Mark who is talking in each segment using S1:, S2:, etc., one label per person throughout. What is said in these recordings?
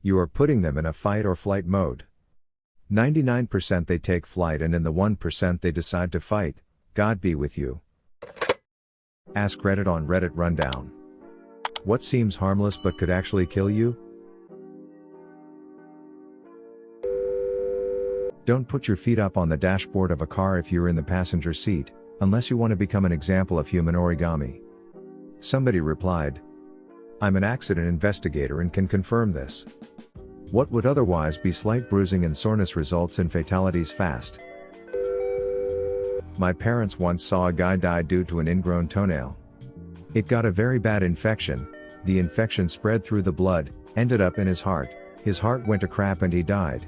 S1: You are putting them in a fight or flight mode. 99% they take flight, and in the 1% they decide to fight. God be with you. AskReddit on Reddit Rundown. What seems harmless but could actually kill you? Don't put your feet up on the dashboard of a car if you're in the passenger seat, unless you want to become an example of human origami. Somebody replied, I'm an accident investigator and can confirm this. What would otherwise be slight bruising and soreness results in fatalities fast. My parents once saw a guy die due to an ingrown toenail. It got a very bad infection. The infection spread through the blood, ended up in his heart went to crap and he died.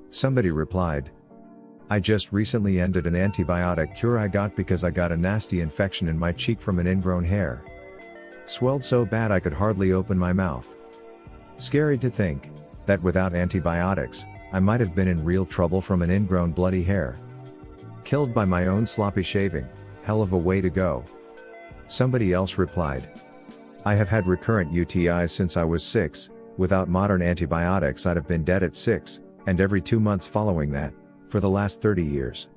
S1: Somebody replied, I just recently ended an antibiotic cure I got because I got a nasty infection in my cheek from an ingrown hair. Swelled so bad I could hardly open my mouth. Scary to think that without antibiotics, I might have been in real trouble from an ingrown bloody hair. Killed by my own sloppy shaving, hell of a way to go. Somebody else replied, I have had recurrent UTIs since I was 6, without modern antibiotics I'd have been dead at 6, and every 2 months following that, for the last 30 years.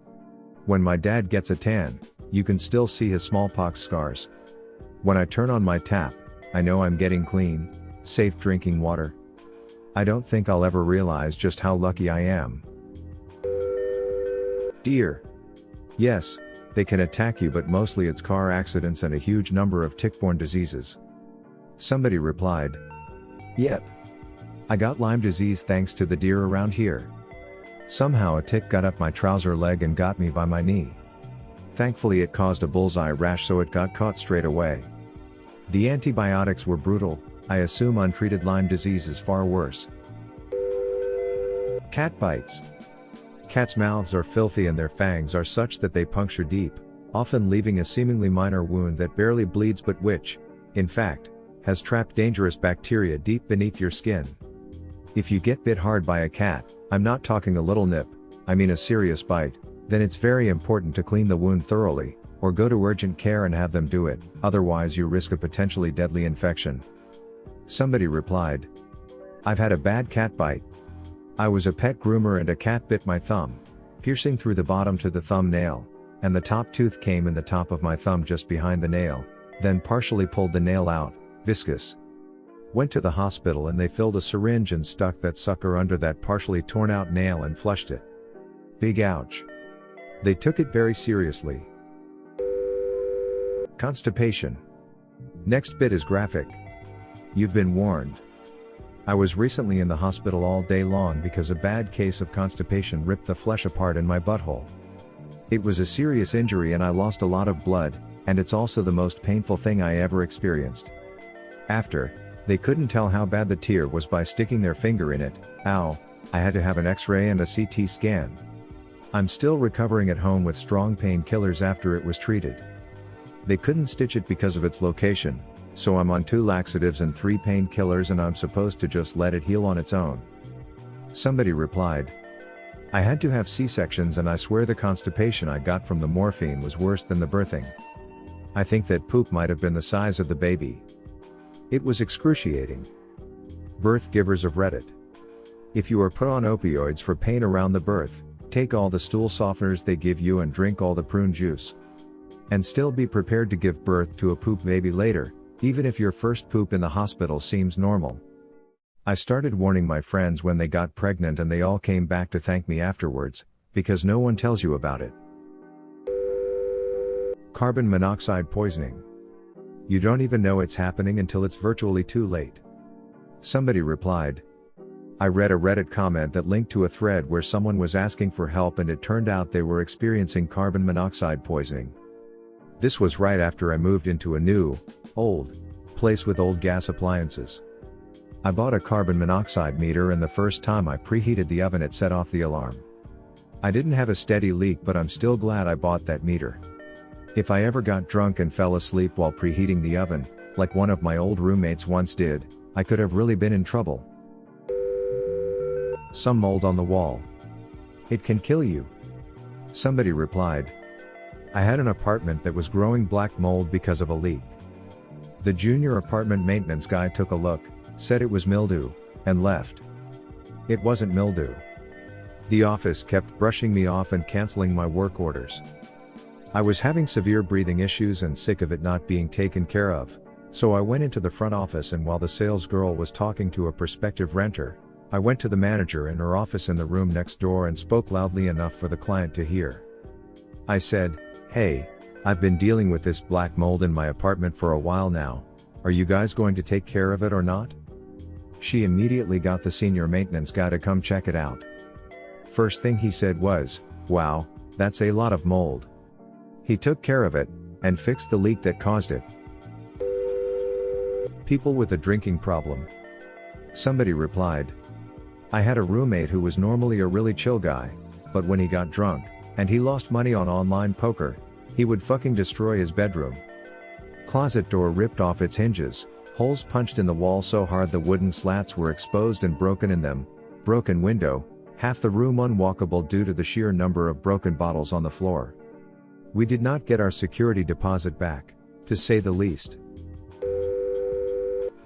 S1: When my dad gets a tan, you can still see his smallpox scars. When I turn on my tap, I know I'm getting clean, safe drinking water. I don't think I'll ever realize just how lucky I am. Deer. Yes, they can attack you, but mostly it's car accidents and a huge number of tick-borne diseases. Somebody replied, Yep. I got Lyme disease thanks to the deer around here. Somehow a tick got up my trouser leg and got me by my knee. Thankfully it caused a bullseye rash, so it got caught straight away. The antibiotics were brutal. I assume untreated Lyme disease is far worse. Cat bites. Cats' mouths are filthy and their fangs are such that they puncture deep, often leaving a seemingly minor wound that barely bleeds but which, in fact, has trapped dangerous bacteria deep beneath your skin. If you get bit hard by a cat, I'm not talking a little nip, I mean a serious bite, then it's very important to clean the wound thoroughly, or go to urgent care and have them do it, otherwise you risk a potentially deadly infection. Somebody replied, I've had a bad cat bite. I was a pet groomer and a cat bit my thumb, piercing through the bottom to the thumbnail, and the top tooth came in the top of my thumb just behind the nail, then partially pulled the nail out, viscous. Went to the hospital and they filled a syringe and stuck that sucker under that partially torn out nail and flushed it. Big ouch. They took it very seriously. Constipation. Next bit is graphic. You've been warned. I was recently in the hospital all day long because a bad case of constipation ripped the flesh apart in my butthole. It was a serious injury and I lost a lot of blood, and it's also the most painful thing I ever experienced. After, they couldn't tell how bad the tear was by sticking their finger in it. Ow, I had to have an X-ray and a CT scan. I'm still recovering at home with strong painkillers after it was treated. They couldn't stitch it because of its location, so I'm on 2 laxatives and 3 painkillers and I'm supposed to just let it heal on its own. Somebody replied, I had to have C-sections and I swear the constipation I got from the morphine was worse than the birthing. I think that poop might have been the size of the baby. It was excruciating. Birth givers of Reddit. If you are put on opioids for pain around the birth, take all the stool softeners they give you and drink all the prune juice. And still be prepared to give birth to a poop baby later, even if your first poop in the hospital seems normal. I started warning my friends when they got pregnant and they all came back to thank me afterwards, because no one tells you about it. Carbon monoxide poisoning. You don't even know it's happening until it's virtually too late. Somebody replied, I read a Reddit comment that linked to a thread where someone was asking for help and it turned out they were experiencing carbon monoxide poisoning. This was right after I moved into a new, old place with old gas appliances. I bought a carbon monoxide meter and the first time I preheated the oven it set off the alarm. I didn't have a steady leak, but I'm still glad I bought that meter. If I ever got drunk and fell asleep while preheating the oven, like one of my old roommates once did, I could have really been in trouble. Some mold on the wall. It can kill you. Somebody replied, I had an apartment that was growing black mold because of a leak. The junior apartment maintenance guy took a look, said it was mildew, and left. It wasn't mildew. The office kept brushing me off and canceling my work orders. I was having severe breathing issues and sick of it not being taken care of, so I went into the front office, and while the sales girl was talking to a prospective renter, I went to the manager in her office in the room next door and spoke loudly enough for the client to hear. I said, "Hey, I've been dealing with this black mold in my apartment for a while now. Are you guys going to take care of it or not?" She immediately got the senior maintenance guy to come check it out. First thing he said was, "Wow, that's a lot of mold." He took care of it, and fixed the leak that caused it. People with a drinking problem. Somebody replied, "I had a roommate who was normally a really chill guy, but when he got drunk, and he lost money on online poker, he would fucking destroy his bedroom. Closet door ripped off its hinges, holes punched in the wall so hard the wooden slats were exposed and broken in them, broken window, half the room unwalkable due to the sheer number of broken bottles on the floor. We did not get our security deposit back, to say the least."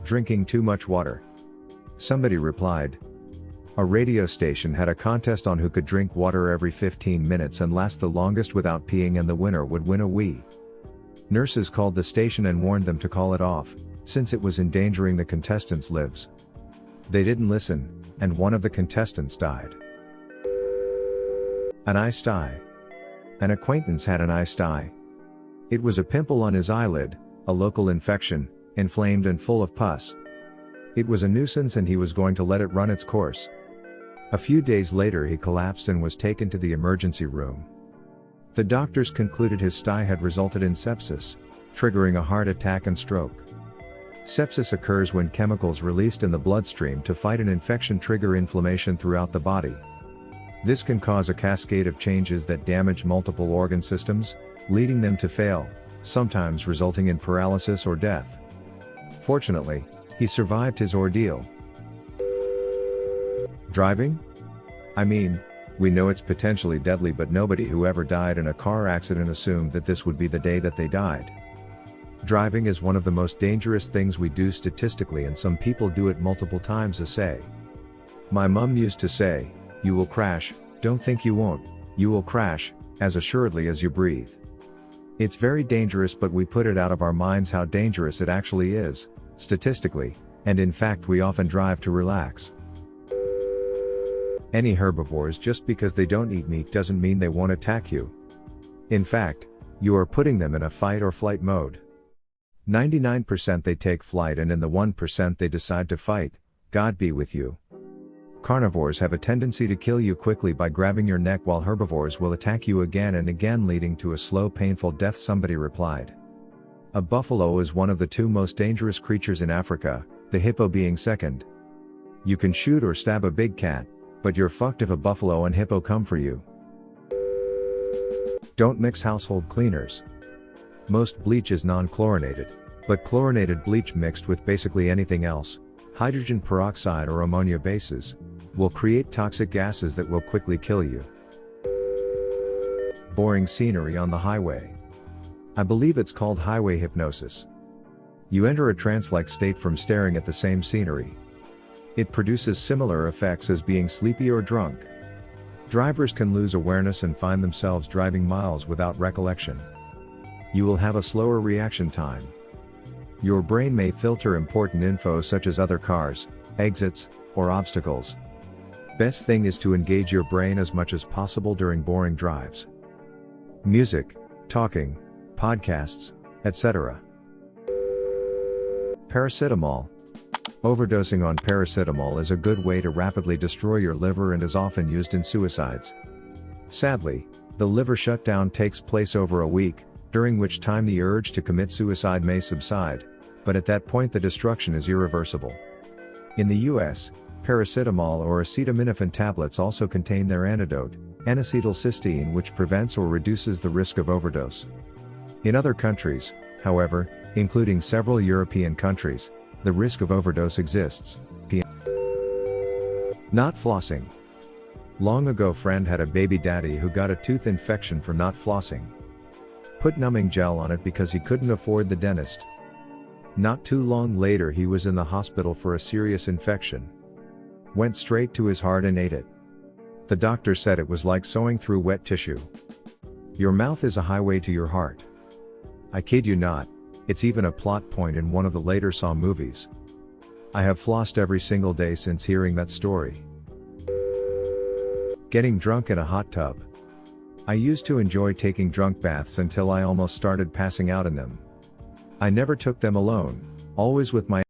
S1: Drinking too much water. Somebody replied, "A radio station had a contest on who could drink water every 15 minutes and last the longest without peeing, and the winner would win a Wii. Nurses called the station and warned them to call it off, since it was endangering the contestants' lives. They didn't listen, and one of the contestants died." An iced eye. An acquaintance had an iced eye. It was a pimple on his eyelid, a local infection, inflamed and full of pus. It was a nuisance and he was going to let it run its course. A few days later he collapsed and was taken to the emergency room. The doctors concluded his sty had resulted in sepsis, triggering a heart attack and stroke. Sepsis occurs when chemicals released in the bloodstream to fight an infection trigger inflammation throughout the body. This can cause a cascade of changes that damage multiple organ systems, leading them to fail, sometimes resulting in paralysis or death. Fortunately, he survived his ordeal. Driving? I mean, we know it's potentially deadly, but nobody who ever died in a car accident assumed that this would be the day that they died. Driving is one of the most dangerous things we do statistically, and some people do it multiple times a day. My mum used to say, "You will crash, don't think you won't, you will crash, as assuredly as you breathe." It's very dangerous, but we put it out of our minds how dangerous it actually is, statistically, and in fact we often drive to relax. Any herbivores, just because they don't eat meat doesn't mean they won't attack you. In fact, you are putting them in a fight or flight mode. 99% they take flight, and in the 1% they decide to fight, God be with you. Carnivores have a tendency to kill you quickly by grabbing your neck, while herbivores will attack you again and again, leading to a slow, painful death, somebody replied. A buffalo is one of the two most dangerous creatures in Africa, the hippo being second. You can shoot or stab a big cat, but you're fucked if a buffalo and hippo come for you. Don't mix household cleaners. Most bleach is non-chlorinated, but chlorinated bleach mixed with basically anything else, hydrogen peroxide or ammonia bases, will create toxic gases that will quickly kill you. Boring scenery on the highway. I believe it's called highway hypnosis. You enter a trance-like state from staring at the same scenery. It produces similar effects as being sleepy or drunk. Drivers can lose awareness and find themselves driving miles without recollection. You will have a slower reaction time. Your brain may filter important info such as other cars, exits, or obstacles. Best thing is to engage your brain as much as possible during boring drives. Music, talking, podcasts, etc. Paracetamol. Overdosing on paracetamol is a good way to rapidly destroy your liver and is often used in suicides. Sadly, the liver shutdown takes place over a week, during which time the urge to commit suicide may subside, but at that point the destruction is irreversible. In the US, paracetamol or acetaminophen tablets also contain their antidote, N-acetylcysteine, which prevents or reduces the risk of overdose. In other countries, however, including several European countries, the risk of overdose exists. Not flossing. Long ago, friend had a baby daddy who got a tooth infection for not flossing. Put numbing gel on it because he couldn't afford the dentist. Not too long later he was in the hospital for a serious infection. Went straight to his heart and ate it. The doctor said it was like sewing through wet tissue. Your mouth is a highway to your heart. I kid you not, it's even a plot point in one of the later Saw movies. I have flossed every single day since hearing that story. Getting drunk in a hot tub. I used to enjoy taking drunk baths until I almost started passing out in them. I never took them alone, always with my